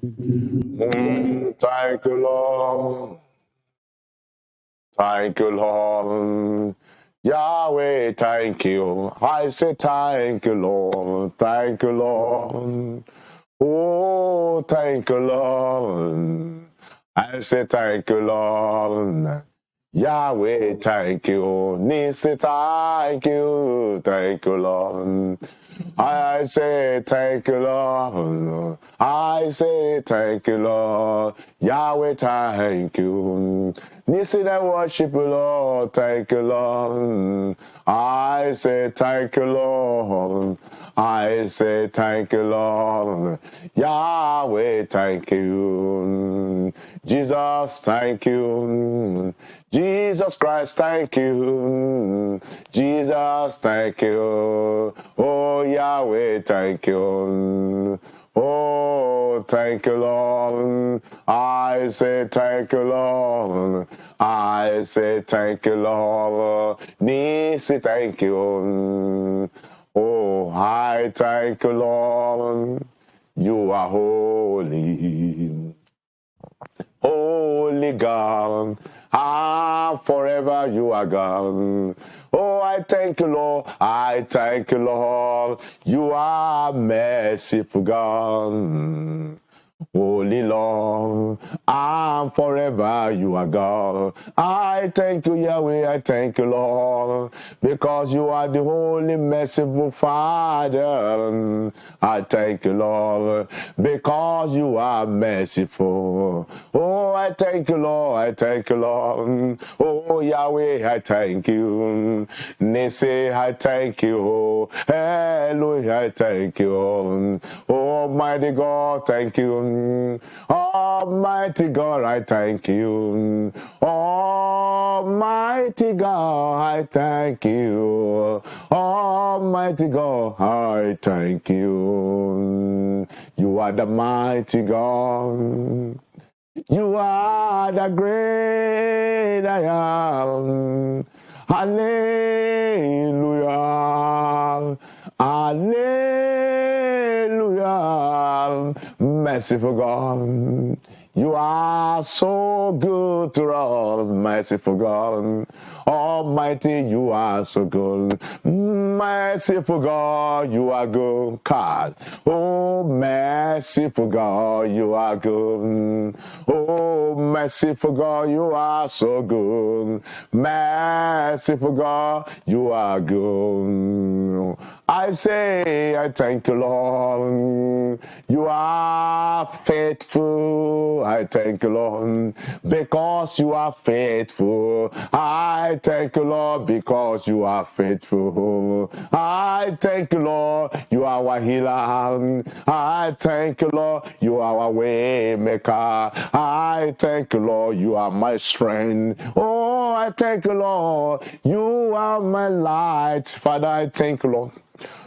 Thank you, Lord. Thank you, Lord. Yahweh, thank you. I say thank you, Lord. Thank you, Lord. Oh, thank you, Lord. I say thank you, Lord. Yahweh, thank you. Nisi, thank you, Lord. I say thank you, Lord. I say thank you, Lord. Yahweh, thank you. Nisi, I worship you, Lord. Thank you, Lord. I say thank you, Lord. I say thank you, Lord. Yahweh, thank you. Jesus, thank you. Jesus Christ, thank you. Jesus, thank you. Oh, Yahweh, thank you. Oh, thank you, Lord. I say thank you, Lord. I say thank you, Lord. Nisi, thank you. Oh, I thank you, Lord. You are holy. Holy God, forever you are God. Oh, I thank you, Lord. I thank you, Lord. You are merciful God. Holy Lord, forever you are God. I thank you, Yahweh, I thank you, Lord, because you are the holy, merciful Father. I thank you, Lord, because you are merciful. Oh, I thank you, Lord, I thank you, Lord. Oh, Yahweh, I thank you. Nisi, I thank you. Hallelujah, I thank you. Almighty God, thank you. Almighty God, I thank you. Almighty God, I thank you. Almighty God, I thank you. You are the mighty God. You are the great I am. Hallelujah. Hallelujah. Merciful God. You are so good to us, merciful God. Almighty, you are so good. Merciful God, you are good. God. Oh, merciful God, you are good. Oh, merciful God, you are so good. Merciful God, you are good. I say, I thank you, Lord. You are faithful. I thank you, Lord, because you are faithful. I thank you, Lord, because you are faithful. I thank you, Lord, you are our healer. I thank you, Lord, you are our way maker. I thank you, Lord, you are my strength. Oh, I thank you, Lord, you are my light. Father, I thank you, Lord.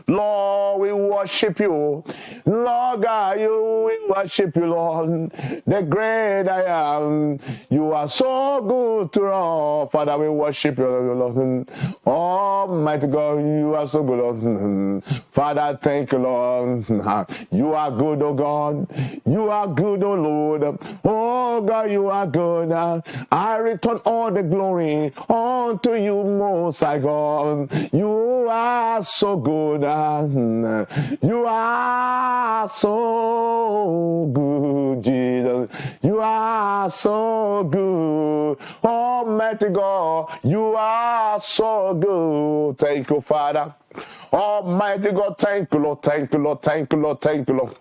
Lord, we worship you. Lord God, we worship you, Lord. The great I am. You are so good to us. Father, we worship you, Lord. Almighty God, you are so good, Lord. Father, thank you, Lord. You are good, oh God. You are good, oh Lord. Oh God, you are good. I return all the glory unto you, Most High God. You are so good. You are so good, Jesus. You are so good. Almighty God, you are so good. Thank you, Father. Almighty God, thank you, Lord, thank you, Lord, thank you, Lord, thank you, Lord.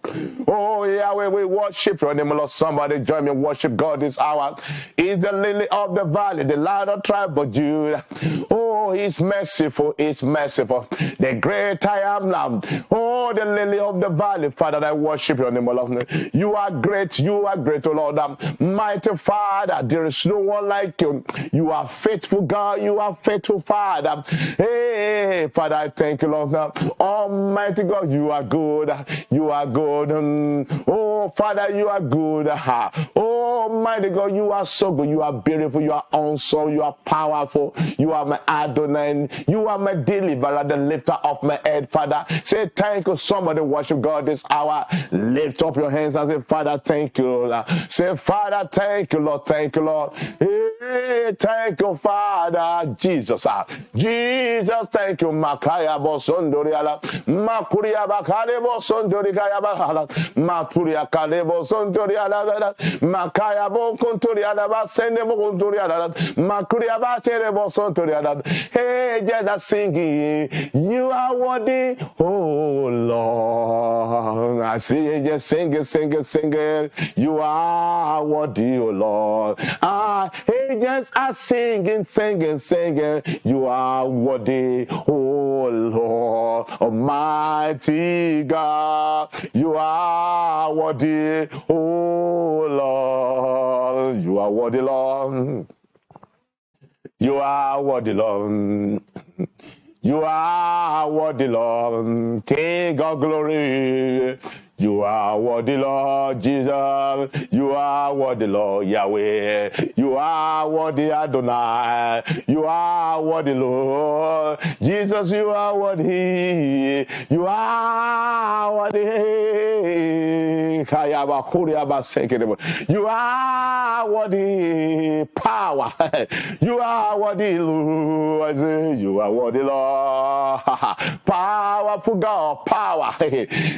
Oh, Yahweh, we worship your name, Lord. Somebody join me, worship God this hour. He's the lily of the valley, the Lion of tribe of Judah. Oh, he's merciful, he's merciful. The great I am now. Oh, the lily of the valley, Father, I worship your name, Lord. You are great, oh Lord. Mighty Father, there is no one like you. You are faithful, God, you are faithful, Father. Hey, Father, I thank you, Lord. Almighty God, you are good. You are good. Oh, Father, you are good. Oh, Almighty God, you are so good. You are beautiful. You are awesome. You are powerful. You are my Adonai. You are my deliverer, the lifter of my head, Father. Say thank you. Somebody worship God this hour. Lift up your hands and say, Father, thank you, Lord. Say, Father, thank you, Lord. Thank you, Lord. Hey, thank you, Father. Jesus. Jesus, thank you. Makaya bosondoriala. Makuria bakale bosondorikaya bakala. Maturia kale bosondoriala. Makaya bokontoriala basende bokontoriala. Makuria basere bosondoriala. Hey, just singing. You are worthy, oh Lord. I see you just singing, singing, singing. You are worthy, oh Lord. Angels are singing, singing, singing. You are worthy, oh Lord. Almighty God. You are worthy, oh Lord. You are worthy, Lord. You are worthy, Lord. You are worthy, Lord, King of glory. You are worthy, Lord Jesus. You are worthy, Lord Yahweh. You are worthy, Adonai. You are worthy, Lord Jesus. You are worthy. You are worthy. You are worthy. Power. You are worthy, Lord. You are worthy, Lord. Powerful God. Power.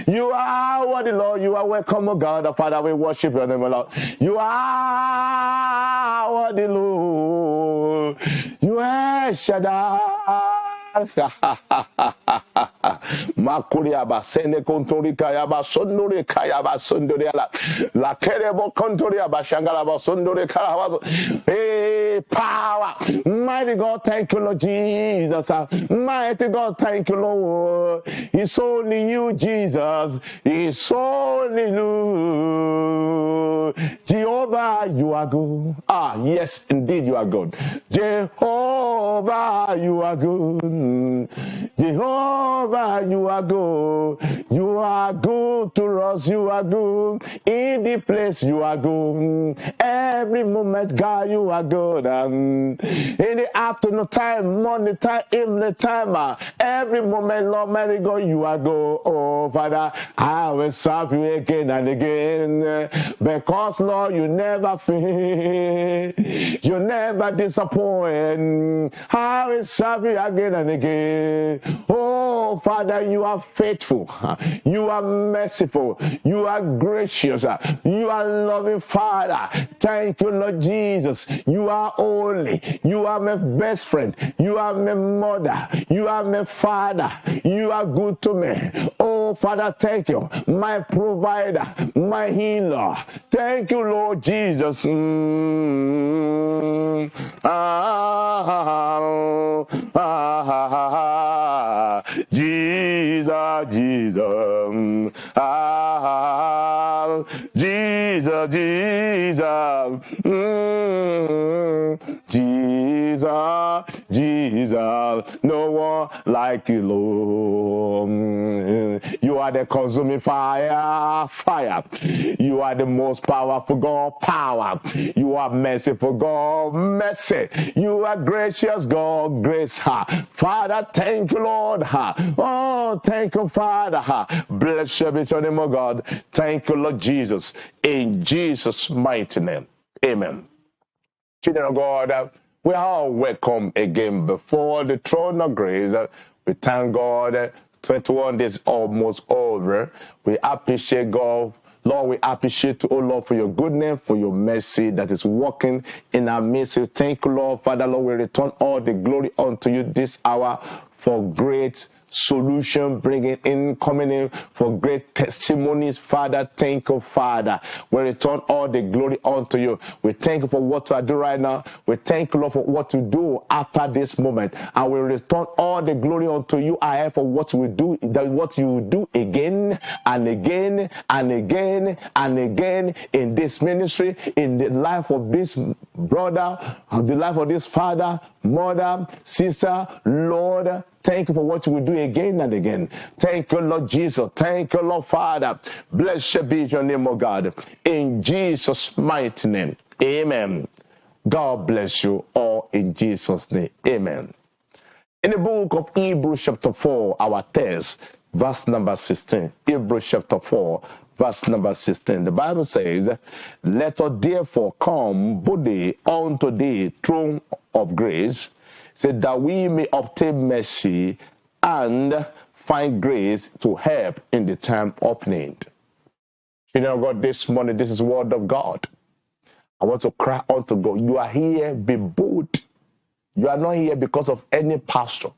You are worthy, Lord. You are welcome, oh God. Father, we worship your name, Lord. You are worthy, Lord. You are Shaddai. Makuria basene kontori kaya basondore kaya basondore la kerebo kontori abashangala basondore kala. Hey, power, mighty God, thank you, Lord Jesus. Mighty God, thank you, Lord. It's only you, Jesus. It's only you, Jehovah. You are good. Yes, indeed, you are good. Jehovah, you are good. Jehovah, you are good. You are good to us. You are good in the place. You are good every moment, God. You are good. In the afternoon time, morning time, evening time, every moment, Lord, Mary God, you are good. Oh Father, I will serve you again and again because Lord, you never fail. You never disappoint. I will serve you again and again. Oh, Father, you are faithful. You are merciful. You are gracious. You are loving, Father. Thank you, Lord Jesus. You are holy. You are my best friend. You are my mother. You are my father. You are good to me. Oh, Father, thank you. My provider, my healer. Thank you, Lord Jesus. Jesus, Jesus, Jesus, Jesus, Jesus, Jesus, no one like you, Lord. You are the consuming fire, fire. You are the most powerful God, power. You are merciful God, mercy. You are gracious God, grace. Father, thank you, Lord. Oh, thank you, Father. Bless you, be your name, oh God. Thank you, Lord Jesus. In Jesus' mighty name. Amen. Children of God, we are all welcome again before the throne of grace. We thank God. 21 days almost over. We appreciate God. Lord, we appreciate you, oh Lord, for your goodness, for your mercy that is working in our midst. Thank you, Lord. Father, Lord, we return all the glory unto you this hour for great solution, bringing in, coming in for great testimonies. Father, thank you, Father. We return all the glory unto you. We thank you for what you do right now. We thank you, Lord, for what you do after this moment. And we return all the glory unto you, I have for what we do, what you will do again and again and again and again in this ministry, in the life of this brother, the life of this father, mother, sister, Lord. Thank you for what you will do again and again. Thank you, Lord Jesus. Thank you, Lord Father. Blessed be your name, O God. In Jesus' mighty name. Amen. God bless you all in Jesus' name. Amen. In the book of Hebrews chapter 4, our text, verse number 16. Hebrews chapter 4, verse number 16. The Bible says, let us therefore come boldly unto the throne of grace, so that we may obtain mercy and find grace to help in the time of need. You know, God, this morning, this is the word of God. I want to cry unto God. You are here, be bold. You are not here because of any pastor,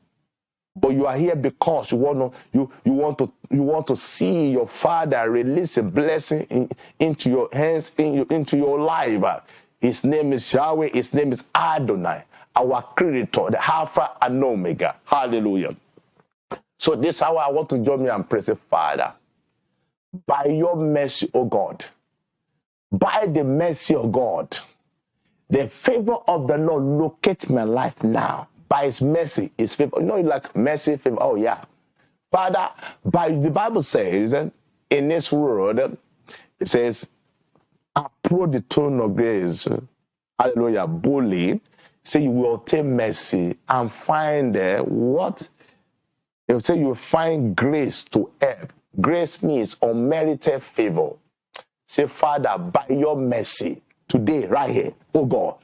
but you are here because you want to see your Father release a blessing into your hands, into your life. His name is Yahweh. His name is Adonai, our Creator, the Alpha and Omega. Hallelujah. So this hour I want to join me and pray. Say, Father, by your mercy, O God, by the mercy of God, the favor of the Lord locate my life now. By his mercy, his favor. You know, like mercy, favor. Oh, yeah. Father, by the Bible says, in this word, it says, approach the throne of grace. Hallelujah. Boldly. Say you will obtain mercy and find what? It will say you will find grace to help. Grace means unmerited favor. Say, Father, by your mercy, today, right here, oh God,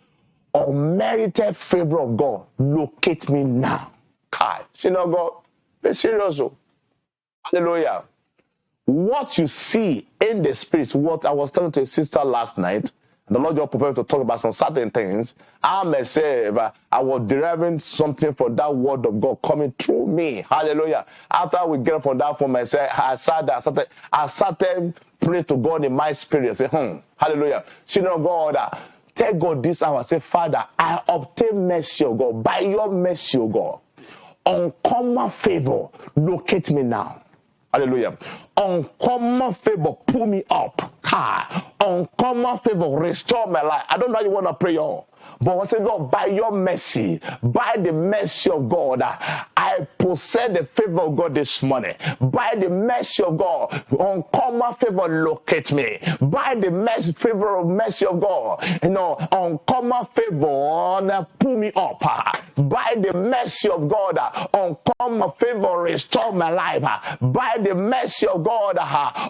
unmerited favor of God, locate me now. God, you know, God, be serious. Hallelujah. What you see in the spirit, what I was telling to a sister last night, the Lord just prepared to talk about some certain things. I myself, I was deriving something for that word of God coming through me. Hallelujah. After we get from that for myself, I started praying to God in my spirit. Say, hallelujah. You know, God, tell God this hour. Say, Father, I obtain mercy, O God. By your mercy, O God, uncommon favor, locate me now. Hallelujah. Uncommon favor, pull me up. Uncommon favor, restore my life. I don't know how you want to pray, y'all. But I say, Lord, by your mercy, by the mercy of God, I possess the favor of God this morning. By the mercy of God, uncommon favor locate me. By the mercy of God, uncommon favor pull me up. By the mercy of God, uncommon favor restore my life. By the mercy of God,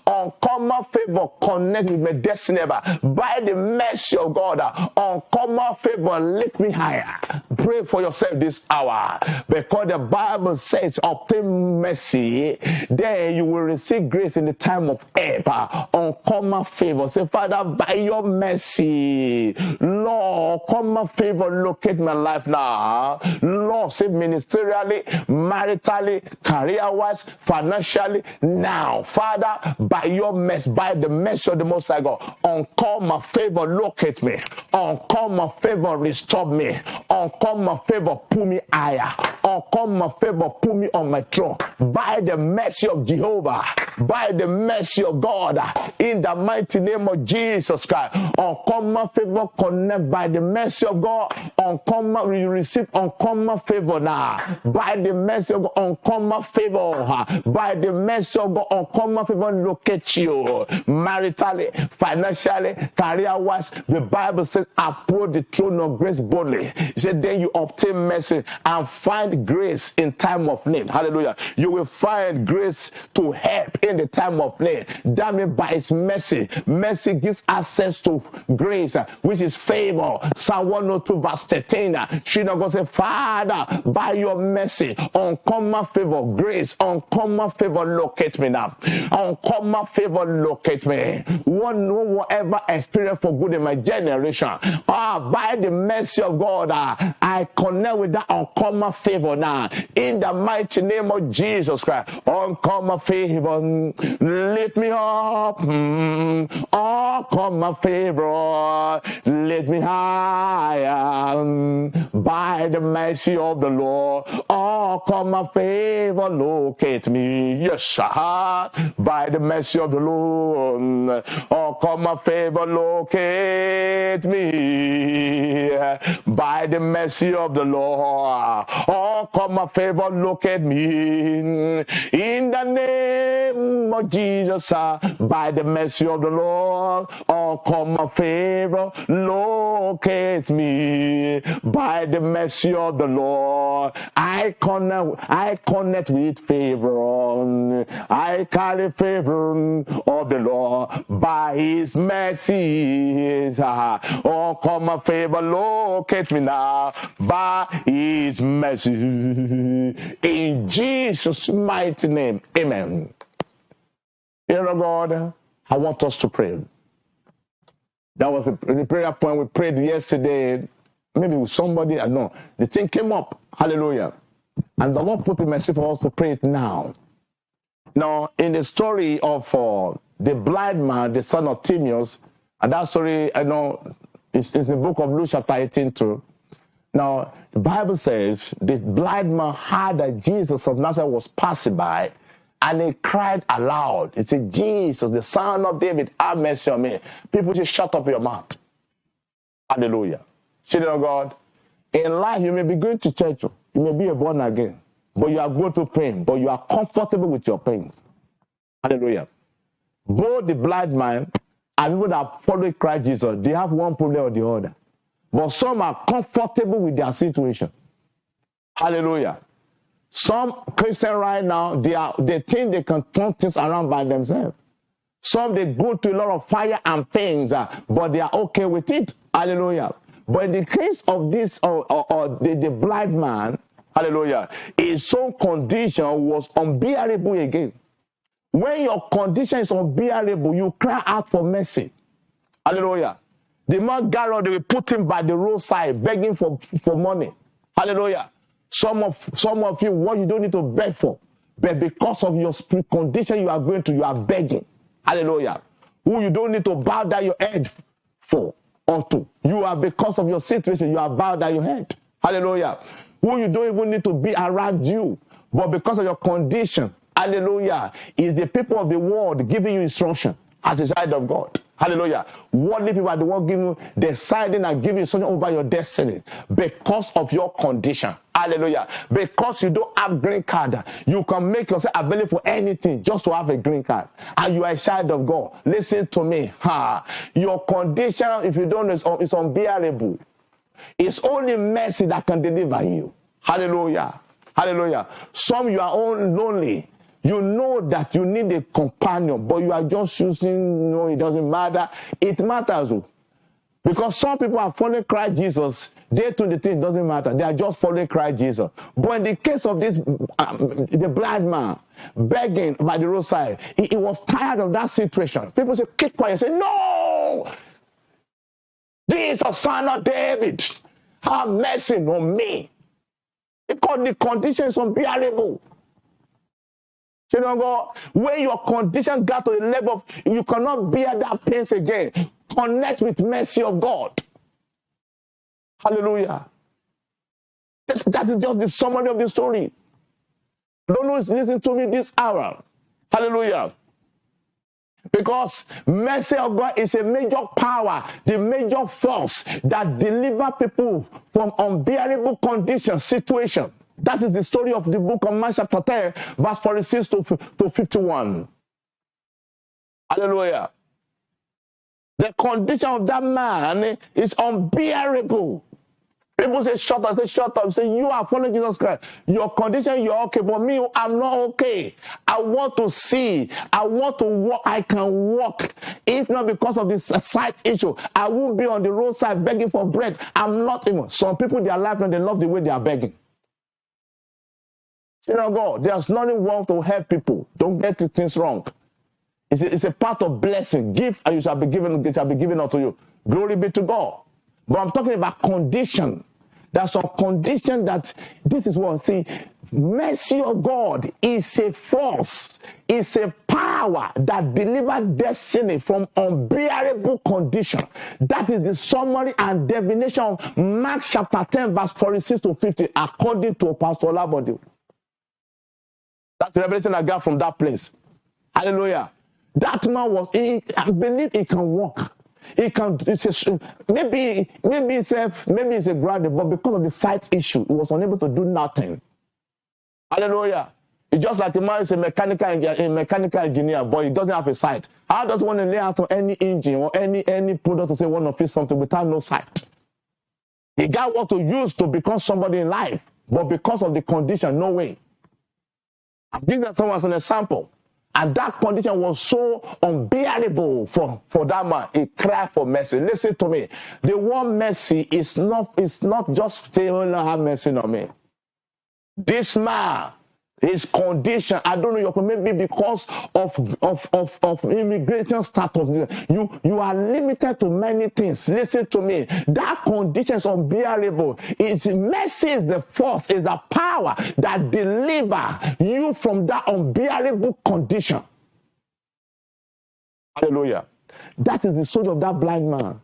uncommon favor connect with my destiny. By the mercy of God, uncommon favor lift me higher. Pray for yourself this hour, because the Bible says, obtain mercy, then you will receive grace in the time of help. Uncommon favor. Say, Father, by your mercy, Lord, common favor locate my life now. Lord, say ministerially, maritally, career-wise, financially, now. Father, by your mercy, by the mercy of the Most High God, uncommon favor locate me. Uncommon favor restore me. Uncommon favor pull me higher. Uncommon favor pull me on my throne. By the mercy of Jehovah, by the mercy of God, in the mighty name of Jesus Christ, uncommon favor connect by the mercy of God. Uncommon, you receive uncommon favor now. By the mercy of God, uncommon favor. By the mercy of God, uncommon favor locate you. Maritally, financially, career-wise, the Bible says, approach the throne of grace boldly. It said, then you obtain mercy and find grace in time of need. Hallelujah. You will find grace to help in the time of need. That means by his mercy, mercy gives access to grace, which is favor. Psalm 102 verse 13. She not going to say, Father, by your mercy, uncommon favor, grace, uncommon favor locate me now. Uncommon favor locate me. Whatever experience for good in my generation. By the mercy of God, I I connect with that uncommon favor now. In the mighty name of Jesus Christ. Uncommon favor. Lift me up. Uncommon favor. Lift me higher. By the mercy of the Lord. Uncommon favor. Locate me. Yes, sir. By the mercy of the Lord. Uncommon favor. Locate me. By the mercy of the Lord. Uncommon favor. Locate me. In the name of Jesus. By the mercy of the Lord. Uncommon favor. Locate me. By the mercy of the Lord. I connect with favor. I carry favor of the Lord by his mercies. Uncommon favor locate me now by his mercy. In Jesus' mighty name. Amen. Dear God, I want us to pray. That was the prayer point we prayed yesterday. Maybe with somebody, I know. The thing came up. Hallelujah. And the Lord put a message for us to pray it now. Now, in the story of the blind man, the son of Timaeus, and that story, I know, is in the book of Luke chapter 18 too. Now, the Bible says the blind man heard that Jesus of Nazareth was passing by, and he cried aloud. He said, Jesus, the son of David, have mercy on me. People should shut up your mouth. Hallelujah. Children of God, in life you may be going to church, you may be born again, but you are going through pain, but you are comfortable with your pain. Hallelujah. Both the blind man and people that follow Christ Jesus, they have one problem or the other. But some are comfortable with their situation. Hallelujah. Some Christians right now, they think they can turn things around by themselves. Some, they go through a lot of fire and pains, but they are okay with it. Hallelujah. But in the case of this, the blind man, hallelujah, his own condition was unbearable again. When your condition is unbearable, you cry out for mercy. Hallelujah. The man Garrett, they will put him by the roadside begging for money. Hallelujah. Some of you, what you don't need to beg for, but because of your condition you are going to, you are begging. Hallelujah. Who you don't need to bow down your head for or to. You are, because of your situation, you are bowed down your head. Hallelujah. Who you don't even need to be around you, but because of your condition, hallelujah, is the people of the world giving you instruction as a child of God. Hallelujah. Worldly people are the one giving you, deciding and giving you something over your destiny because of your condition. Hallelujah. Because you don't have green card, you can make yourself available for anything just to have a green card. And you are a child of God. Listen to me. Your condition, if you don't know, is unbearable. It's only mercy that can deliver you. Hallelujah. Hallelujah. Some you are all lonely. You know that you need a companion, but you are just choosing, no, it doesn't matter. It matters. Because some people are following Christ Jesus. They too, the thing doesn't matter. They are just following Christ Jesus. But in the case of this, the blind man begging by the roadside, he was tired of that situation. People say, keep quiet. Say, no! Jesus, son of David, have mercy on me. Because the condition is unbearable. You know, when your condition got to the level of you cannot bear that pain again, connect with mercy of God. Hallelujah. That is just the summary of the story. Don't listen to me this hour. Hallelujah. Because mercy of God is a major power, the major force that delivers people from unbearable conditions, situation. That is the story of the book of Mark chapter 10, verse 46 to 51. Hallelujah. The condition of that man is unbearable. People say, shut up, say, shut up. Say, you are following Jesus Christ. Your condition, you're okay, but me, I'm not okay. I want to see. I want to walk. I can walk. If not because of this sight issue, I won't be on the roadside begging for bread. I'm not even. Some people, their life, and they love the way they are begging. You know, God, there's nothing wrong to help people. Don't get things wrong. It's a part of blessing. Give and you shall be given, it shall be given unto you. Glory be to God. But I'm talking about condition There's some condition that this is what, see, mercy of God is a force, is a power that delivers destiny from unbearable condition. That is the summary and definition of Mark chapter 10, verse 46 to 50, according to Pastor Olabode. That's the revelation I got from that place. Hallelujah. That man was, I believe he can walk. He can, maybe it's a graduate, but because of the sight issue, he was unable to do nothing. Hallelujah. It's just like a man is a mechanical engineer, but he doesn't have a sight. How does one lay out on any engine or any product to say one of his something without no sight? He got what to use to become somebody in life, but because of the condition, no way. I'm giving that someone as an example. And that condition was so unbearable for that man. He cried for mercy. Listen to me. The word mercy is not just saying, oh, Lord, have mercy on me. This man, his condition, I don't know, your maybe because of immigration status, you are limited to many things. Listen to me. That condition is unbearable. It's mercy is the force, is the power that deliver you from that unbearable condition. Hallelujah. That is the soul of that blind man.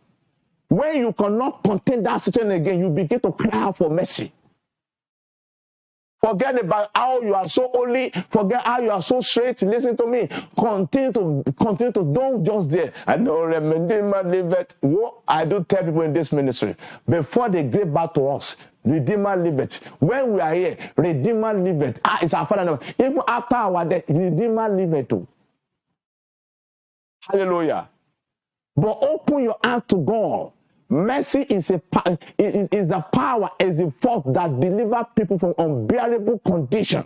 When you cannot contain that situation again, you begin to cry out for mercy. Forget about how you are so holy. Forget how you are so straight. Listen to me. Continue to, don't just there. I know Redeemer liveth. I do tell people in this ministry, before they give back to us, Redeemer liveth. When we are here, Redeemer liveth. It's our Father. Even after our death, Redeemer liveth too. Hallelujah. But open your heart to God. Mercy is the power, is the force that delivers people from unbearable condition.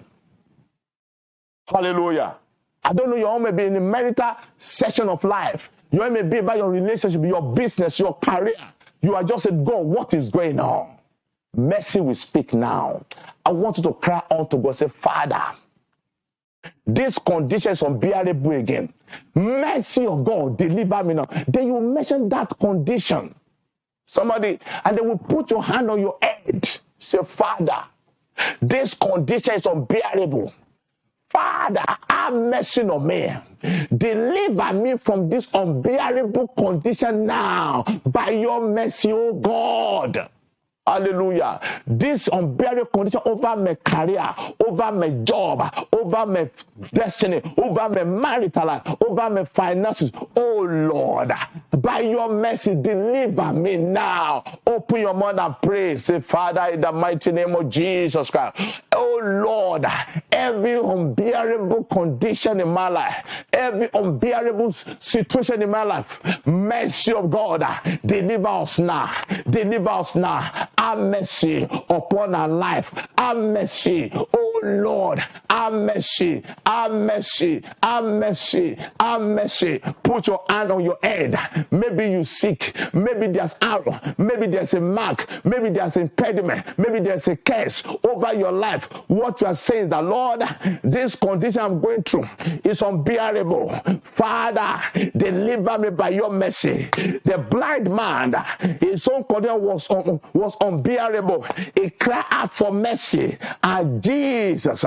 Hallelujah. I don't know, you all may be in the marital section of life. You all may be about your relationship, your business, your career. You are just saying, God, what is going on? Mercy will speak now. I want you to cry out to God, say, Father, this condition is unbearable again. Mercy of God, deliver me now. Then you mention that condition. Somebody, and they will put your hand on your head. Say, Father, this condition is unbearable. Father, have mercy on me. Deliver me from this unbearable condition now by your mercy, oh God. Hallelujah. This unbearable condition over my career, over my job, over my destiny, over my marital life, over my finances. Oh Lord, by your mercy, deliver me now. Open your mouth and pray. Say, Father, in the mighty name of Jesus Christ. Oh Lord, every unbearable condition in my life, every unbearable situation in my life, mercy of God, deliver us now. Deliver us now. Have mercy upon our life. Have mercy. Oh Lord, have mercy. Have mercy. Have mercy. Have mercy. Put your hand on your head. Maybe you sick. Maybe there's arrow. Maybe there's a mark. Maybe there's impediment. Maybe there's a curse over your life. What you are saying is that, Lord, this condition I'm going through is unbearable. Father, deliver me by your mercy. The blind man, his own condition was unbearable. He cried out for mercy, and Jesus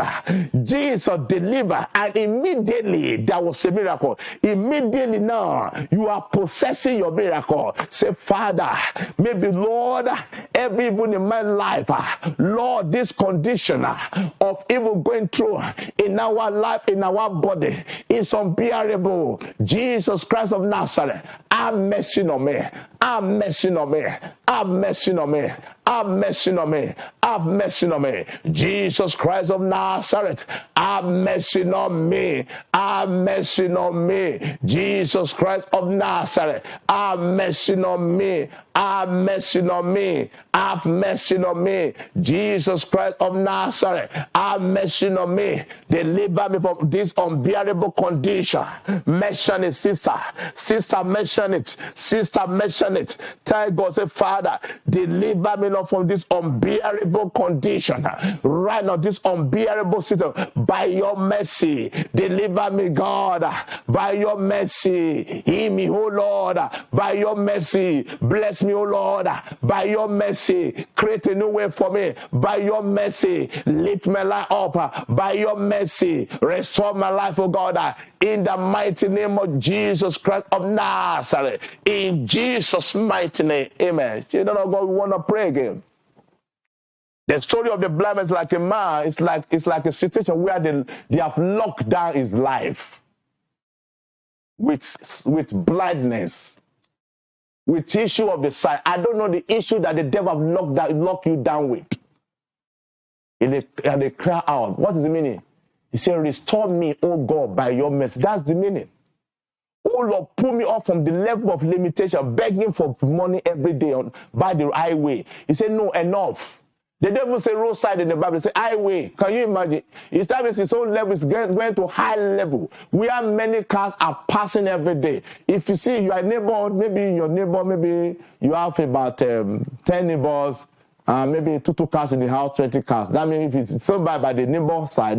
delivered, and immediately there was a miracle. Immediately now you are possessing your miracle. Say, Father, maybe Lord, every evil in my life, Lord, this condition of evil going through in our life, in our body, is unbearable. Jesus Christ of Nazareth, have mercy on me. Have mercy on me. Have mercy on me. Have mercy on me. Have mercy on me. Jesus Christ of Nazareth, have mercy on me. Have mercy on me. Jesus Christ of Nazareth, have mercy on me. Have mercy on me. Have mercy on me. Jesus Christ of Nazareth, have mercy on me. Deliver me from this unbearable condition. Mention it, sister. Sister, mention it. Sister, mention it. Tell God, say, Father, deliver me out from this unbearable condition. Right now, this unbearable situation. By your mercy, deliver me, God. By your mercy, heal me, oh Lord. By your mercy, bless me, oh Lord. By your mercy, create a new way for me. By your mercy, lift my life up. By your mercy, restore my life, oh God. In the mighty name of Jesus Christ of Nazareth. In Jesus' mighty name. Amen. Children of God, we want to pray again. The story of the blind man is like a man. It's like a situation where they have locked down his life with blindness, with issue of the sight. I don't know the issue that the devil have locked you down with. And they cry out. What is the meaning? He said, restore me, oh God, by your mercy. That's the meaning. Oh Lord, pull me off from the level of limitation, begging for money every day by the highway. He said, no, enough. The devil say roadside in the Bible, say highway. Can you imagine? It's time his own level is going to high level. Where many cars are passing every day. If you see your neighbor, maybe you have about 10 neighbors, maybe two cars in the house, 20 cars. That means if it's so by the neighborhood side,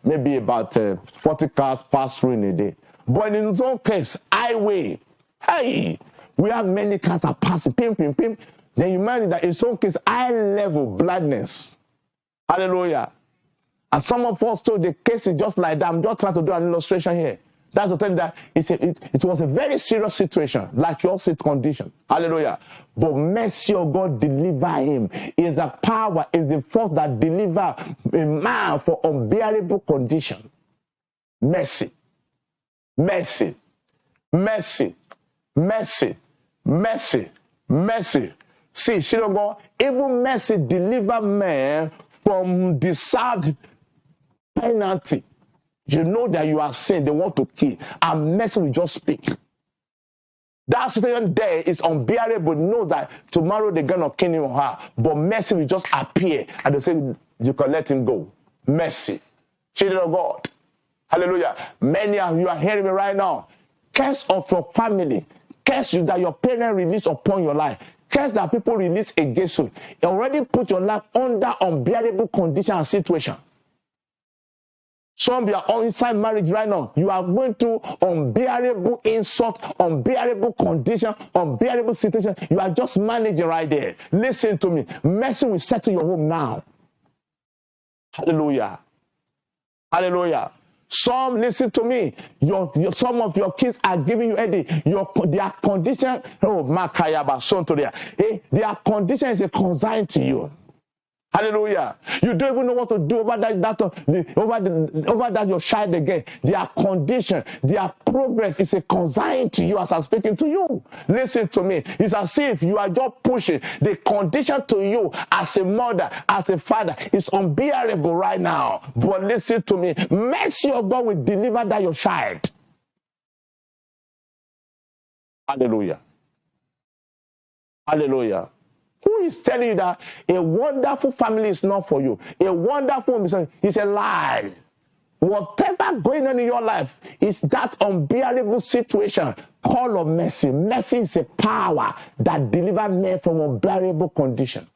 maybe about 40 cars pass through in a day. But in its own case, highway, hey, we have many cars are passing, pim. Then you imagine that in its own case, high level blindness. Hallelujah. And some of us told the case is just like that. I'm just trying to do an illustration here. That's the thing that it was a very serious situation, like your condition. Hallelujah. But mercy of God deliver him. Is the power, is the force that deliver a man for unbearable condition. Mercy. Mercy. Mercy. Mercy. Mercy. Mercy. See, children of God, even mercy deliver man from deserved penalty. You know that you are sin, they want to kill, and mercy will just speak. That situation there is unbearable. Know that tomorrow they're going to kill him or her, but mercy will just appear, and they say, you can let him go. Mercy. Children of God. Hallelujah. Many of you are hearing me right now. Curse of your family. Curse you that your parents release upon your life. Curse that people release against you. You already put your life under unbearable condition and situation. Some of you are inside marriage right now. You are going through unbearable insult, unbearable condition, unbearable situation. You are just managing right there. Listen to me. Mercy will settle your home now. Hallelujah. Hallelujah. Some, listen to me. Some of your kids are giving you headache. Their condition, their condition is a concern to you. Hallelujah. You don't even know what to do over that your child again. Their condition, their progress is a concern to you as I'm speaking to you. Listen to me. It's as if you are just pushing the condition to you as a mother, as a father. It's unbearable right now. But listen to me. Mercy of God will deliver that your child. Hallelujah. Hallelujah. Who is telling you that a wonderful family is not for you? A wonderful home is a lie. Whatever going on in your life is that unbearable situation. Call of mercy. Mercy is a power that delivers men from unbearable condition.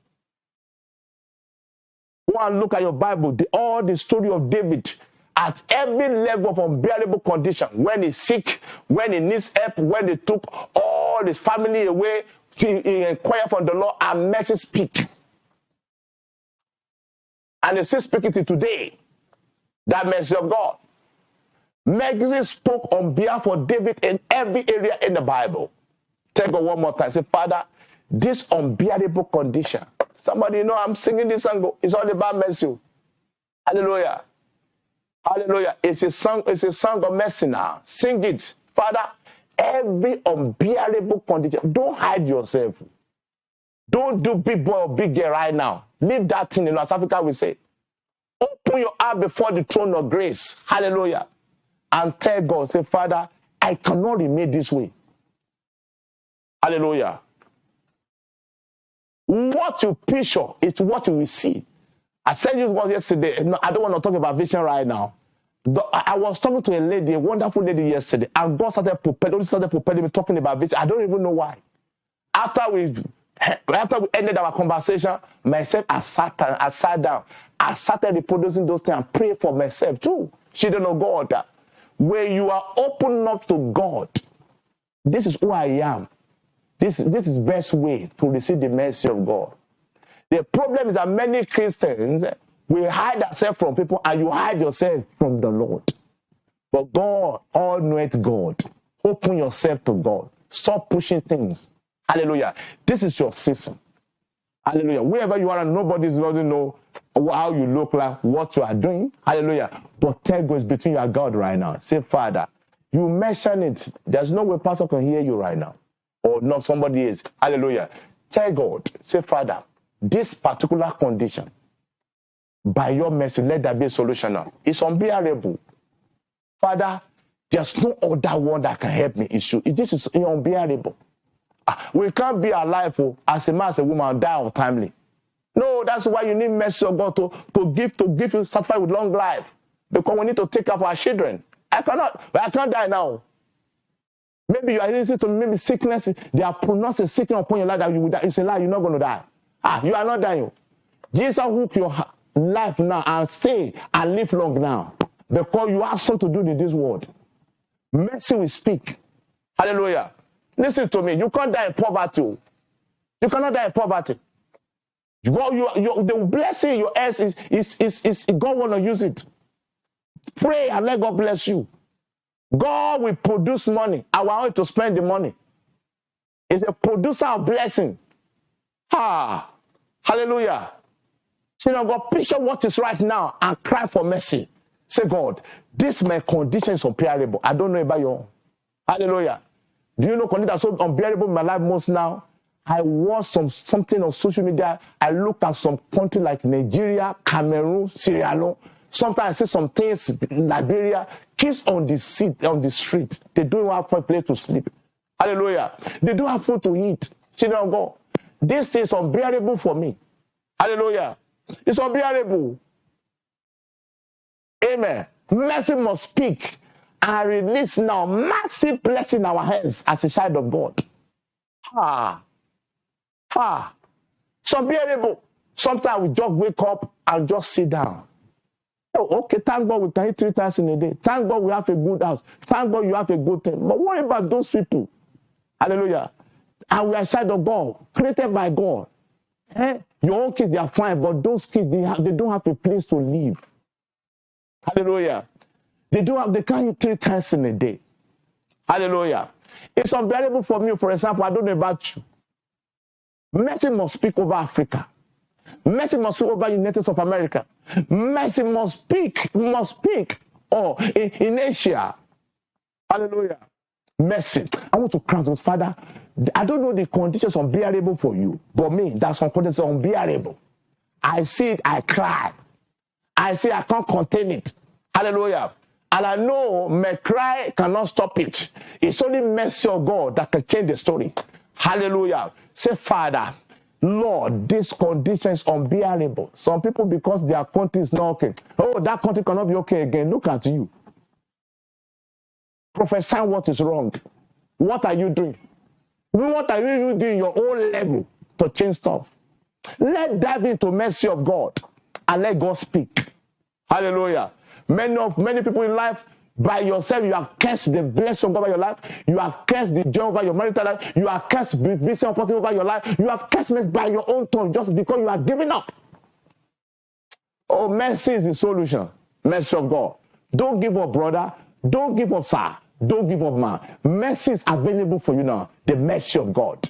Go and look at your Bible. All the story of David at every level of unbearable condition. When he's sick, when he needs help, when they took all his family away, he inquired from the Lord, and mercy speak. And it's still speaking to today. That mercy of God. Mercy spoke on behalf of David in every area in the Bible. Take God one more time. Say, Father, this unbearable condition. Somebody know I'm singing this song. It's all about mercy. Hallelujah. Hallelujah. It's a song of mercy now. Sing it. Father, every unbearable condition. Don't hide yourself. Don't do big boy or big girl right now. Leave that thing in North Africa, we say. Open your heart before the throne of grace. Hallelujah. And tell God, say, Father, I cannot remain this way. Hallelujah. What you picture is what you will see. I said you was yesterday. No, I don't want to talk about vision right now. I was talking to a lady, a wonderful lady yesterday, and God started preparing me talking about vision. I don't even know why. After we After we ended our conversation, myself, I sat down. I started reproducing those things and pray for myself too. Children of God, where you are open up to God, this is who I am. This is best way to receive the mercy of God. The problem is that many Christians will hide themselves from people, and you hide yourself from the Lord. But God, all-knowing God, open yourself to God. Stop pushing things. Hallelujah. This is your season. Hallelujah. Wherever you are and nobody doesn't know how you look like, what you are doing. Hallelujah. But tell God it's between you and God right now. Say, Father, you mention it. There's no way pastor can hear you right now. Or not, somebody is. Hallelujah. Tell God, say, Father, this particular condition, by your mercy, let there be a solution now. It's unbearable. Father, there's no other one that can help me. This is unbearable. We can't be alive as a man, as a woman, die untimely. No, that's why you need mercy of God to give you satisfied with long life. Because we need to take care of our children. I can't die now. Maybe you are listening to maybe sickness. They are pronouncing sickness upon your life that you will die. It's a lie. You're not going to die. You are not dying. Jesus hook your life now and stay and live long now. Because you have something to do in this world. Mercy will speak. Hallelujah. Listen to me. You can't die in poverty. You cannot die in poverty. The blessing in your hands is God want to use it. Pray and let God bless you. God will produce money. I want you to spend the money. It's a producer of blessing. Hallelujah. So God, picture what is right now and cry for mercy. Say, God, this my condition is unbearable. I don't know about your own. Hallelujah. Do you know condition that's so unbearable in my life most now? I watch something on social media. I look at some country like Nigeria, Cameroon, Sierra Leone. Sometimes I see some things in Liberia. Kids on the street. They don't have a place to sleep. Hallelujah. They don't have food to eat. Children of God. This is unbearable for me. Hallelujah. It's unbearable. Amen. Mercy must speak and release now massive blessing in our hands as a child of God. It's unbearable. Sometimes we just wake up and just sit down. Oh, okay, thank God we can eat 3 times in a day. Thank God we have a good house. Thank God you have a good thing. But what about those people? Hallelujah. And we are a child of God, created by God. Your own kids, they are fine, but those kids, they don't have a place to live. Hallelujah. They can't eat 3 times in a day. Hallelujah. It's unbearable for me, for example, I don't know about you. Mercy must speak over Africa. Mercy must speak over the United States of America. Mercy must speak in Asia. Hallelujah. Mercy. I want to cry to Father. I don't know the conditions unbearable for you, but me, that's some conditions unbearable. I see it, I cry. I say I can't contain it. Hallelujah. And I know my cry cannot stop it. It's only mercy of God that can change the story. Hallelujah. Say, Father, Lord, this condition is unbearable. Some people, because their country is not okay. Oh, that country cannot be okay again. Look at you. Prophesy what is wrong. What are you doing? What are you doing your own level to change stuff? Let's dive into mercy of God and let God speak. Hallelujah. Many people in life, by yourself, you have cursed the blessing over your life. You have cursed the joy over your marital life. You have cursed business opportunity over your life. You have cursed me by your own tongue just because you are giving up. Oh, mercy is the solution. Mercy of God. Don't give up, brother. Don't give up, sir. Don't give up, man. Mercy is available for you now. The mercy of God.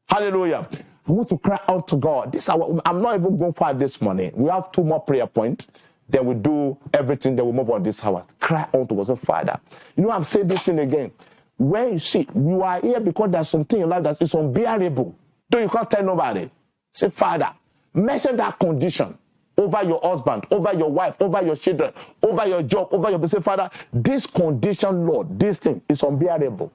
Hallelujah. I want to cry out to God. I'm not even going far this morning. We have 2 more prayer points. Then we do everything. Then we move on this hour. Cry out to God. So, Father, you know, I'm saying this thing again. When you see, you are here because there's something in your life that is unbearable. Though you can't tell nobody. Say, Father, mention that condition over your husband, over your wife, over your children, over your job, over your business. Father, this condition, Lord, this thing is unbearable.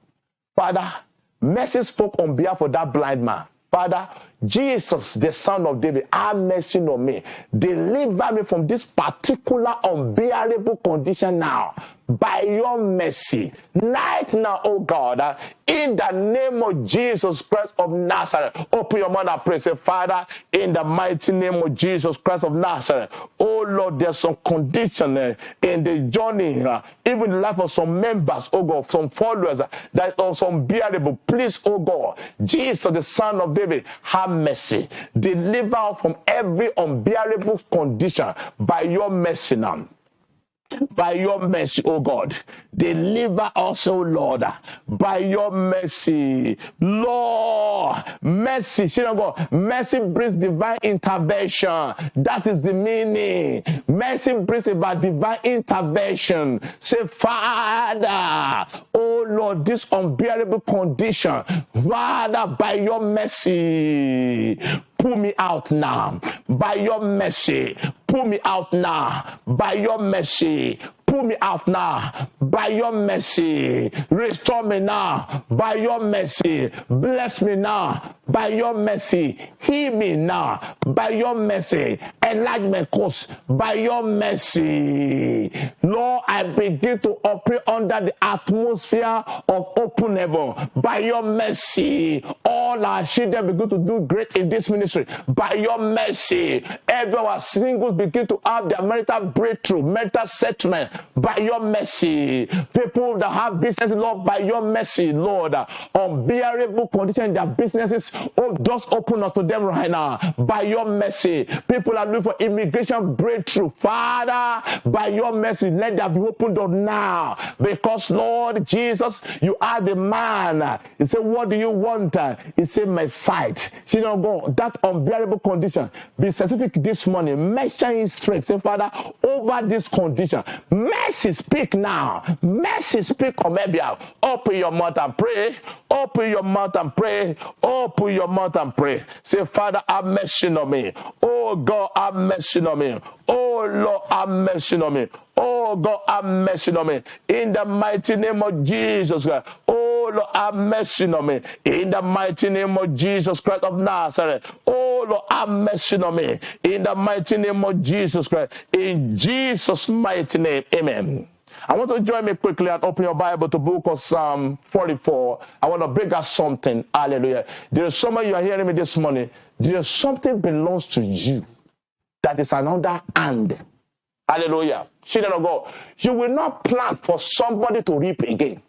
Father, mercy spoke on behalf of that blind man. Father, Jesus, the Son of David, have mercy on me. Deliver me from this particular unbearable condition now. by your mercy. Right now, oh God, in the name of Jesus Christ of Nazareth, open your mouth and pray. Say, Father, in the mighty name of Jesus Christ of Nazareth, oh Lord, there's some condition in the journey, even the life of some members, oh God, some followers that are unbearable. Please, oh God, Jesus, the Son of David, have mercy. Deliver us from every unbearable condition by your mercy now. By your mercy, oh God, deliver us, oh Lord, by your mercy, Lord. Mercy, God, mercy brings divine intervention. That is the meaning. Mercy brings about divine intervention. Say, Father, oh Lord, this unbearable condition, Father, by your mercy, pull me out now. By your mercy, pull me out now. By your mercy, pull me out now. By your mercy, restore me now. By your mercy, bless me now. By your mercy, heal me now. By your mercy, enlarge my course. By your mercy, Lord, I begin to operate under the atmosphere of open heaven. By your mercy, all our children begin to do great in this ministry. By your mercy, every our singles begin to have their marital breakthrough, marital settlement. By your mercy, people that have business, Lord, by your mercy, Lord, unbearable condition in their businesses, oh, just open up to them right now. By your mercy, people are looking for immigration breakthrough. Father, by your mercy, let that be opened up now. Because, Lord Jesus, you are the man. He said, what do you want? He said, my sight. You know, God, that unbearable condition, be specific this morning. Mention his strength. Say, Father, over this condition, mercy speak now. Mercy speak on my behalf. Open your mouth and pray. Open your mouth and pray. Open your mouth and pray. Say, Father, have mercy on me. Oh God, have mercy on me. Oh Lord, have mercy on me. Oh God, have mercy on me. In the mighty name of Jesus Christ. Oh Lord, have mercy on me. In the mighty name of Jesus Christ of Nazareth. Oh Lord, have mercy on me. In the mighty name of Jesus Christ. In Jesus' mighty name. Amen. I want to join me quickly and open your Bible to book of Psalm 44. I want to bring us something. Hallelujah. There is someone you are hearing me this morning. There is something belongs to you that is another hand. Hallelujah. Children of God, you will not plant for somebody to reap again.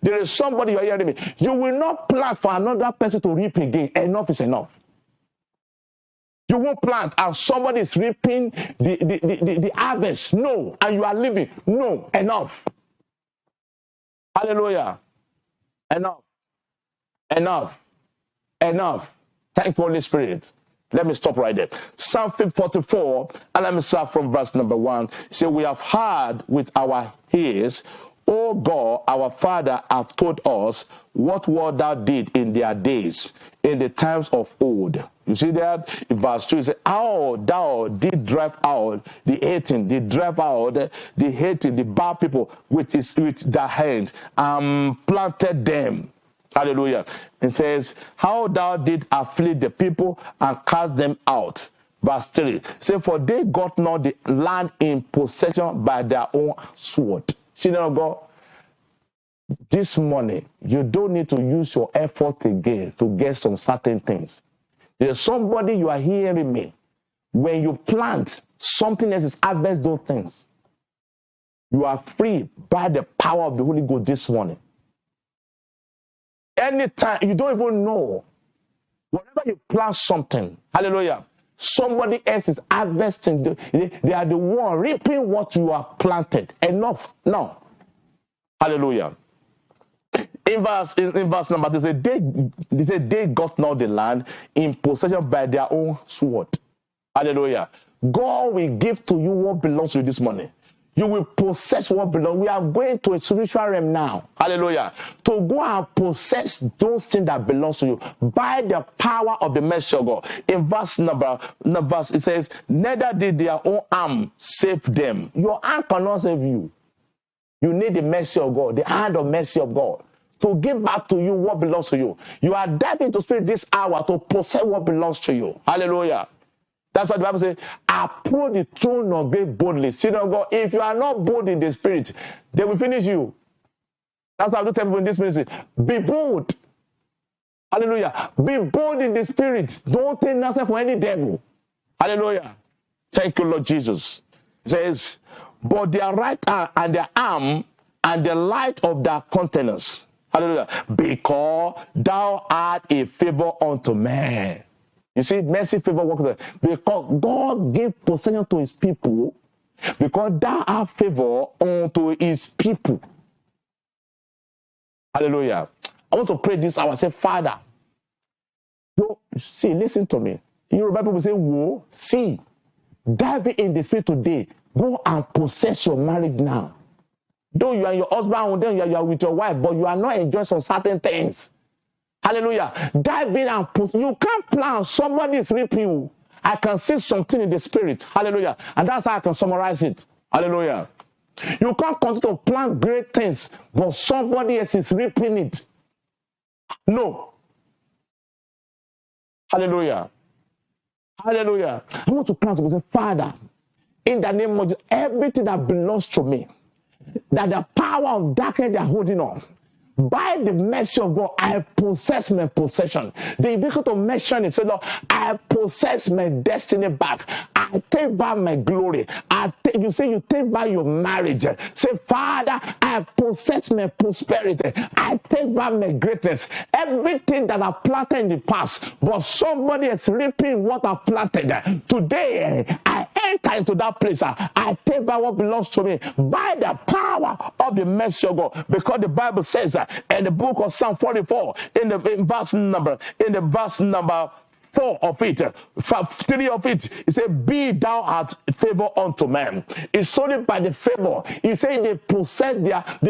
There is somebody you are hearing me. You will not plant for another person to reap again. Enough is enough. You won't plant and somebody is reaping the harvest. No. And you are living. No. Enough. Hallelujah. Enough. Enough. Enough. Thank you, Holy Spirit. Let me stop right there. Psalm 44, and let me start from verse number 1. It says, we have heard with our ears, O God, our Father, have told us what word thou did in their days, in the times of old. You see that? In verse 2, it says, how thou did drive out the hating, did drive out the hating, the bad people with thy hand, and planted them. Hallelujah. It says, how thou did afflict the people and cast them out. Verse 3. Say, for they got not the land in possession by their own sword. Children of God, this morning, you don't need to use your effort again to get some certain things. There's somebody you are hearing me. When you plant, something else is harvest those things. You are free by the power of the Holy Ghost this morning. Anytime, you don't even know. Whenever you plant something, hallelujah, somebody else is harvesting. They are the one reaping what you have planted. Enough. No. Hallelujah. In verse number 2, they say they got not the land in possession by their own sword. Hallelujah. God will give to you what belongs to you this morning. You will possess what belongs. We are going to a spiritual realm now. Hallelujah. To go and possess those things that belongs to you by the power of the mercy of God. In verse it says, neither did their own arm save them. Your arm cannot save you. You need the mercy of God, the hand of mercy of God, to give back to you what belongs to you. You are diving into spirit this hour to possess what belongs to you. Hallelujah. That's what the Bible says. Approach the throne of grace boldly. Children of God, if you are not bold in the spirit, they will finish you. That's why I do tell people in this ministry. Be bold. Hallelujah. Be bold in the spirit. Don't take nothing for any devil. Hallelujah. Thank you, Lord Jesus. It says, but their right hand and their arm and the light of their countenance. Hallelujah. Because thou art a favor unto man. You see, mercy, favor, work with them. Because God gave possession to his people. Because thou art favor unto his people. Hallelujah. I want to pray this hour. Say, Father. See, listen to me. Yoruba people say, whoa, see. Dive in the spirit today. Go and possess your marriage now. Though you are your husband, then you are with your wife, but you are not enjoying some certain things. Hallelujah. Dive in and possess. You can't plan. Somebody is reaping you. I can see something in the spirit. Hallelujah. And that's how I can summarize it. Hallelujah. You can't continue to plan great things, but somebody else is reaping it. No. Hallelujah. Hallelujah. I want to pray to say, Father, in the name of Jesus, everything that belongs to me, that the power of darkness they are holding on, by the mercy of God, I possess my possession. The ability to mention it, say, Lord, I possess my destiny back. I take back my glory. You say you take back your marriage. Say, Father, I possess my prosperity. I take back my greatness. Everything that I planted in the past, but somebody is reaping what I planted. Today, I enter into that place. I take back what belongs to me by the power of the mercy of God. Because the Bible says, in the book of Psalm 44, in the verse number 4 of it, 3 of it, it says, be thou art favor unto man. It's only by the favor. He said they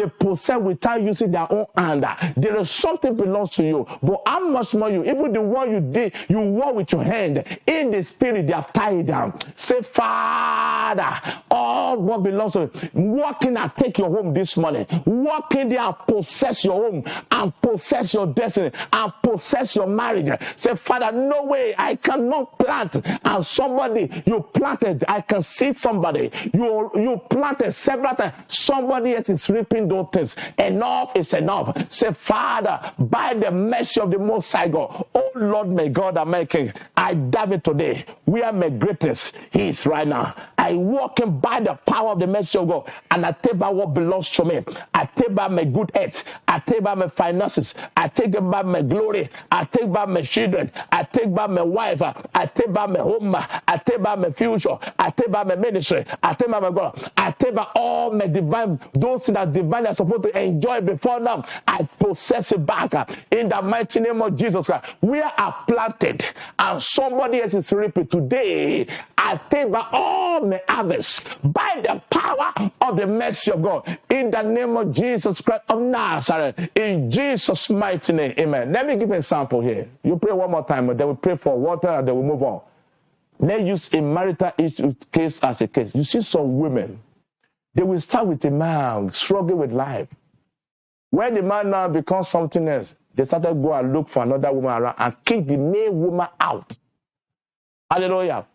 possess without using their own hand. There is something belongs to you, but how much more you? Even the one you did, you work with your hand. In the spirit, they have tied down. Say, Father, all what belongs to you. Walk in and take your home this morning. Walk in there and possess your home, and possess your destiny, and possess your marriage. Say, Father, no way I cannot plant, and somebody you planted, I can see somebody you planted several times, somebody else is reaping those things. Enough is enough. Say, Father, by the mercy of the Most High God, oh Lord, my God and my King, I dive in today where my greatness is right now. I walk in by the power of the mercy of God, and I take back what belongs to me. I take back my good health. I take back my finances. I take back my glory. I take back my children. I take back my wife. I take back my home. I take back my future. I take back my ministry. I take back my God. I take back all my divine, those things that divine are supposed to enjoy before now. I possess it back in the mighty name of Jesus Christ. We are planted, and somebody else is reaping today. I take back all my harvest by the power of the mercy of God in the name of Jesus Christ of Nazareth. In Jesus' mighty name, amen. Let me give an example here. You pray one more time, and then we pray for water, and then we move on. Let's use a marital issue case as a case. You see some women, they will start with a man struggling with life. When the man now becomes something else, they started to go and look for another woman around and kick the main woman out. Hallelujah.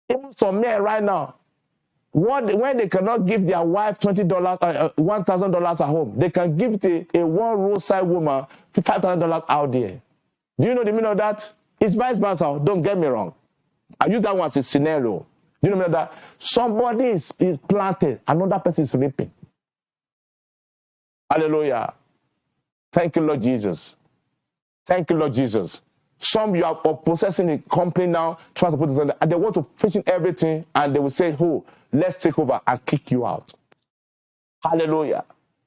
Even some men right now, when they cannot give their wife $20, $1,000 at home, they can give a one roadside woman $5,000 out there. Do you know the meaning of that? It's vice versa. Don't get me wrong. I use that one as a scenario. Do you know that? Somebody is planted, another person is reaping. Hallelujah. Thank you, Lord Jesus. Thank you, Lord Jesus. Some you are possessing a company now, trying to put this on, and they want to fish in everything, and they will say, oh, let's take over and kick you out. Hallelujah.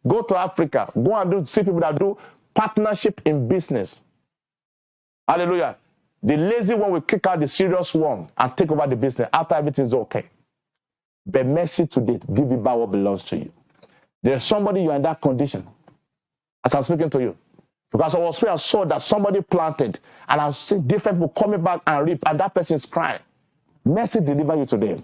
Go to Africa. Go and see people that do partnership in business. Hallelujah. The lazy one will kick out the serious one and take over the business after everything's okay. But mercy today, give you back what belongs to you. There's somebody you are in that condition as I'm speaking to you. Because I was where I saw that somebody planted, and I see different people coming back and reap, and that person is crying. Mercy deliver you today.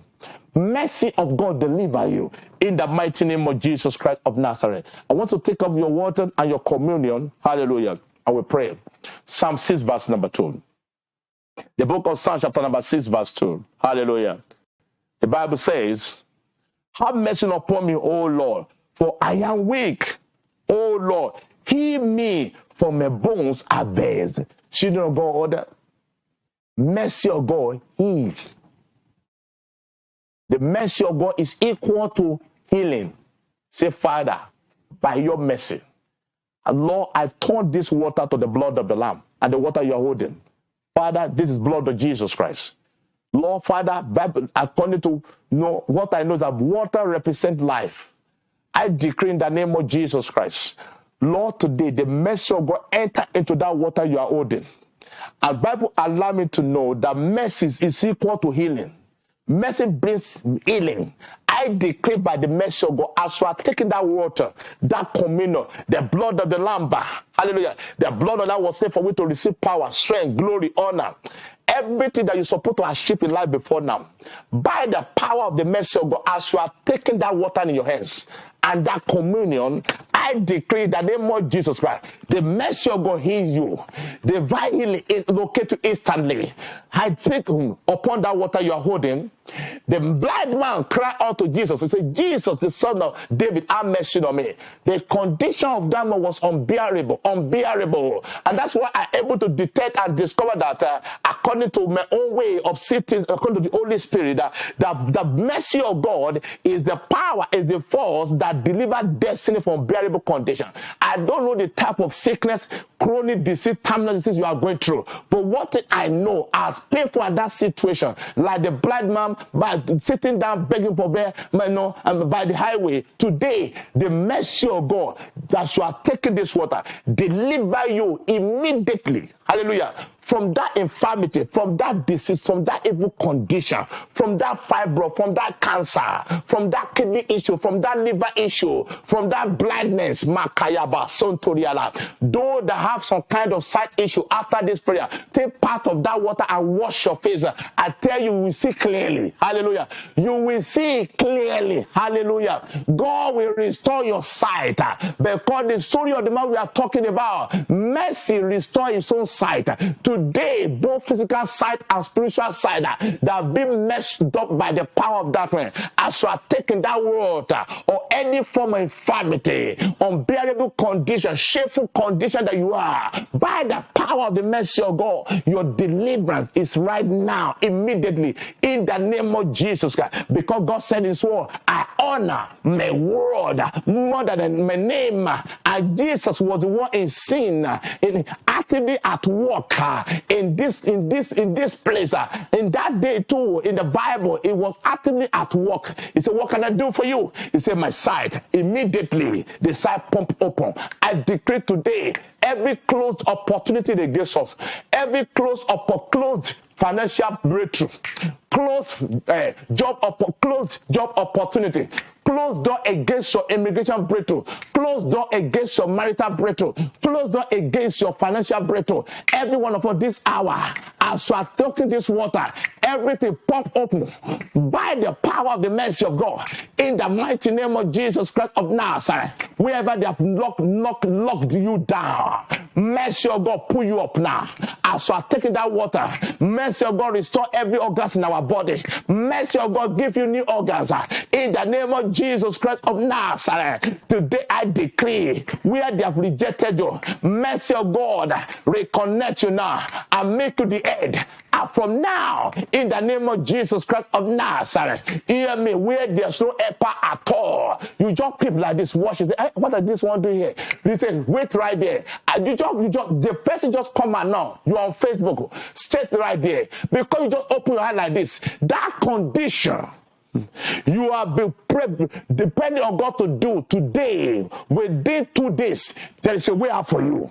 Mercy of God deliver you in the mighty name of Jesus Christ of Nazareth. I want to take up your water and your communion. Hallelujah. I will pray. Psalm 6 verse number 2. The book of Psalms, chapter number 6, verse 2. Hallelujah. The Bible says, have mercy upon me, O Lord, for I am weak. O Lord, heal me, for my bones are vexed. Children of God, mercy of God heals. The mercy of God is equal to healing. Say, Father, by your mercy, Lord, I turn this water to the blood of the Lamb and the water you are holding. Father, this is blood of Jesus Christ. Lord, Father, Bible, according to what I know is that water represents life. I decree in the name of Jesus Christ, Lord, today the mercy of God enter into that water you are holding. And Bible allow me to know that mercy is equal to healing. Mercy brings healing. I decree by the mercy of God, as you are taking that water, that communion, the blood of the Lamb, hallelujah, the blood of that was there for we to receive power, strength, glory, honor. Everything that you're supposed to achieve in life before now, by the power of the mercy of God, as you are taking that water in your hands and that communion, I decree the name of Jesus Christ, the mercy of God heals you. Divine healing is located instantly. I take upon that water you are holding. The blind man cried out to Jesus. He said, Jesus, the son of David, have mercy on me. The condition of that man was unbearable. And that's why I'm able to detect and discover that according to my own way of sitting, according to the Holy Spirit, that the mercy of God is the power, is the force that delivers destiny from unbearable condition. I don't know the type of sickness, chronic disease, terminal disease you are going through. But what I know, as painful as that situation, like the blind man by sitting down begging for bread, by the highway, today the mercy of God that you are taking this water deliver you immediately. Hallelujah. From that infirmity, from that disease, from that evil condition, from that fibro, from that cancer, from that kidney issue, from that liver issue, from that blindness, Makayaba, Sontoriala. Those that have some kind of sight issue after this prayer, take part of that water and wash your face. I tell you, you will see clearly. Hallelujah. You will see clearly. Hallelujah. God will restore your sight. Because the story of the man we are talking about, mercy restore his own sight. Today, both physical sight and spiritual sight that have been messed up by the power of darkness, as you are taking that water or any form of infirmity, unbearable condition, shameful condition that you are, by the power of the mercy of God, your deliverance is right now, immediately, in the name of Jesus Christ. Because God said in His word, I honor my word more than my name. And Jesus was the one in sin, actively at work in this place. In that day too, in the Bible, it was actively at work. He said, what can I do for you? He said, my sight. Immediately, the sight pump open. I decree today, every closed opportunity they give us, every closed financial breakthrough, closed job opportunity, closed door against your immigration breakthrough, closed door against your marital breakthrough, closed door against your financial breakthrough. Every one of us this hour, as you are talking this water, everything pop open by the power of the mercy of God. In the mighty name of Jesus Christ of Nazareth, wherever they have locked you down, mercy of God pull you up now. As you are taking that water, mercy of God restore every organ in our body. Mercy of God give you new organs. In the name of Jesus Christ of Nazareth, today I decree, where they have rejected you, mercy of God reconnect you now and make you the head. And from now, in the name of Jesus Christ of Nazareth, hear me, where there's no helper at all, you just people like this watch it. Hey, what does this one do here? You say, wait right there. And the person just come out now. You're on Facebook, stay right there. Because you just open your eye like this, that condition you have been depending on God to do today, within 2 days, there is a way out for you.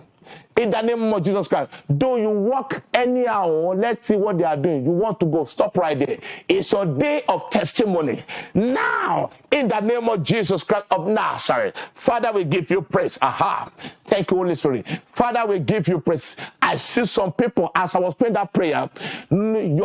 In the name of Jesus Christ, though you walk anyhow, let's see what they are doing. You want to go, stop right there. It's your day of testimony. Now, in the name of Jesus Christ of Nazareth, Father, we give you praise. Aha. Thank you, Holy Spirit. Father, we give you praise. I see some people, as I was praying that prayer,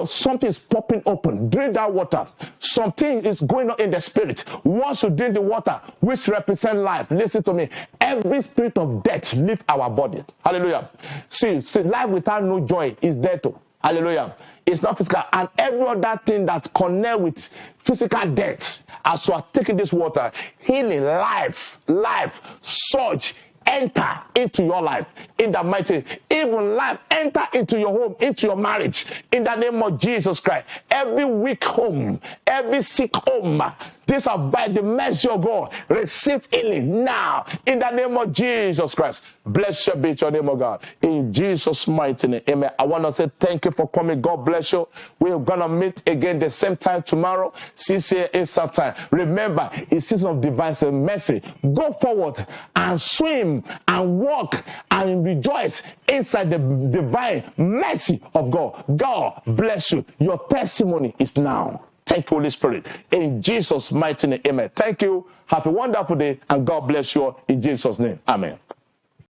something is popping open. Drink that water. Something is going on in the spirit. Once you drink the water, which represents life, listen to me. Every spirit of death leave our body. Hallelujah. See, life without no joy is death. Hallelujah. It's not physical. And every other thing that connect with physical death, as you are taking this water, healing, life, surge, enter into your life in the mighty, even life, enter into your home, into your marriage, in the name of Jesus Christ. Every weak home, every sick home, these are by the mercy of God. Receive healing now in the name of Jesus Christ. Blessed be your name, of God. In Jesus' mighty name, amen. I want to say thank you for coming. God bless you. We're going to meet again the same time tomorrow, 6 a.m. Eastern time. Remember, it's season of divine mercy. Go forward and swim and walk and rejoice inside the divine mercy of God. God bless you. Your testimony is now. Thank you, Holy Spirit. In Jesus' mighty name, amen. Thank you. Have a wonderful day, and God bless you all in Jesus' name. Amen.